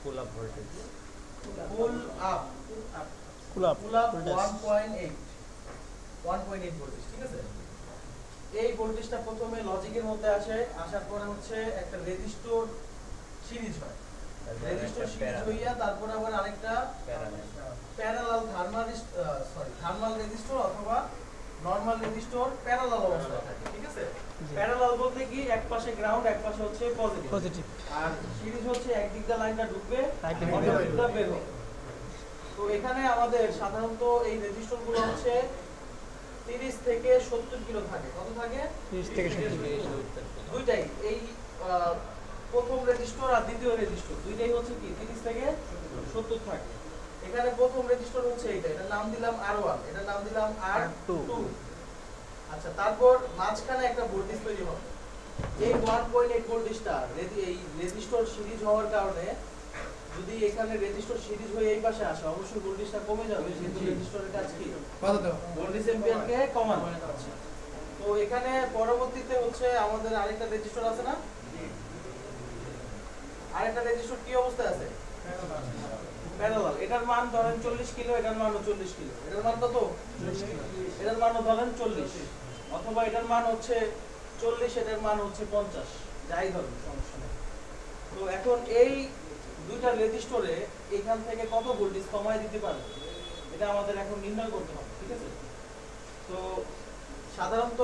pull up voltage. Pull up pull up pull up 1.8 voltage, ঠিক আছে। এই ভোল্টেজটা প্রথমে লজিকের মধ্যে আসে, আসার পরে হচ্ছে একটা রেজিস্টর সিরিজ হয়, রেজিস্টর সিরিজ হইয়া তারপরে আবার আরেকটা প্যারালাল থার্মাল রেজিস্টর অথবা নরমাল রেজিস্টর প্যারালাল অবস্থায় থাকে, ঠিক আছে। প্যারালাল বলতে কি এক পাশে গ্রাউন্ড এক পাশে হচ্ছে পজিটিভ, আর সিরিজ হচ্ছে একদিক দিয়ে লাইনটা ঢুকবে অন্য দিক দিয়ে বের হবে। তো এখানে আমাদের সাধারণত এই রেজিস্টরগুলো হচ্ছে 30 থেকে 70 কিলো থাকে। কত থাকে? 30 থেকে 70 দুইটাই, এই প্রথম রেজিস্টর আর দ্বিতীয় রেজিস্টর দুইটাই হচ্ছে কি 30 থেকে 70 থাকে। এখানে প্রথম রেজিস্টর হচ্ছে এইটা, এটার নাম দিলাম R1, এটার নাম দিলাম R2। আচ্ছা, তারপর মাঝখানে একটা ভোল্টেজ তৈরি হবে। এই 1.8 ভোল্টেজটা এই রেজিস্টর সিরিজ হওয়ার কারণে যদি এখানে রেজিস্টর সিরিজ হয়ে এই পাশে আসে অবশ্যই ভোল্টেজটা কমে যাবে, যেহেতু রেজিস্টরের কাজ কি ভোল্টেজ এম্পিয়ারকে কমানো। তো এখানে পরবর্তীতে হচ্ছে আমাদের আরেকটা রেজিস্টর আছে না, আরেকটা রেজিস্টর কি অবস্থায় আছে? প্যারালাল। এটার মান ধরেন 40 কিলো, এটার মানও 40 কিলো। এটার মান কত? 40 কিলো। এটার মানও ধরেন 40, অথবা এটার মান হচ্ছে 40, এটার মান হচ্ছে 50, যাই ধরুন সমস্যা নেই। তো এখন এই দুইটা রেজিস্টরে এখান থেকে কত ভোল্টেজ কমায় দিতে পারবে এটা আমাদের এখন নির্ণয় করতে হবে, ঠিক আছে। তো সাধারণত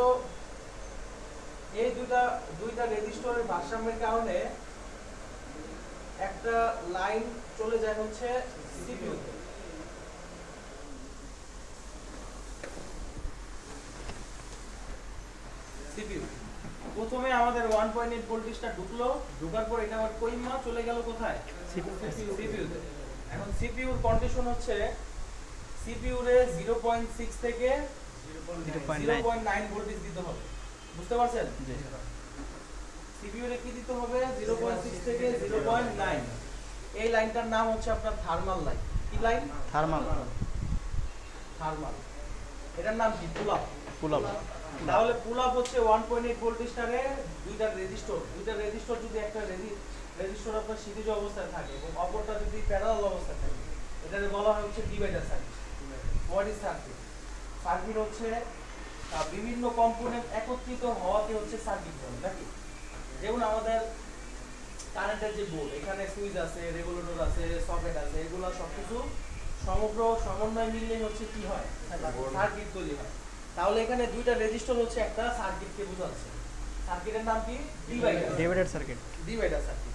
এই দুইটা রেজিস্টরের ভারসাম্যের কারণে একটা লাইন চলে যায় হচ্ছে সিপিইউ তে। সিপিইউ প্রথমে আমাদের 1.8 ভোল্টেজটা ঢুকলো, ঢোকার পর এটা আবার কইমা চলে গেল কোথায়? সিপিইউ তে। এখন সিপিইউর কন্ডিশন হচ্ছে সিপিইউ রে 0.6 থেকে 0.9 ভোল্টেজ দিতে হবে, বুঝতে পারছেন? জি। সিপিইউ রে কি দিতে হবে? 0.6 থেকে 0.9। এই লাইনটার নাম হচ্ছে আপনার থার্মাল লাইন। কি লাইন? থার্মাল। এটার নাম কি? Pull up. তাহলে পুল আপ হচ্ছে 1.8 ভোল্টেজটারে দুইটা রেজিস্টর যদি একটা রেজিস্টর আপনার সিরিজ অবস্থায় থাকে এবং অপরটা যদি প্যারালাল অবস্থায় থাকে, এটাকে বলা হয় হচ্ছে divider circuit. What is circuit? Circuit হচ্ছে বিভিন্ন কম্পোনেন্ট একত্রিত হওয়াকে হচ্ছে সার্কিট বলে, নাকি? যেমন আমাদের কারেন্টের যে বোর্ড, এখানে সুইচ আছে, রেগুলেটর আছে, সকেট আছে, এগুলো সবকিছু সমগ্র সমন্বয় মিললে হচ্ছে কি হয়? সার্কিট তৈরি হয়। তাহলে এখানে দুইটা রেজিস্টর হচ্ছে একটা সার্কিটকে বোঝাচ্ছে। সার্কিটের নাম কি? Divider circuit.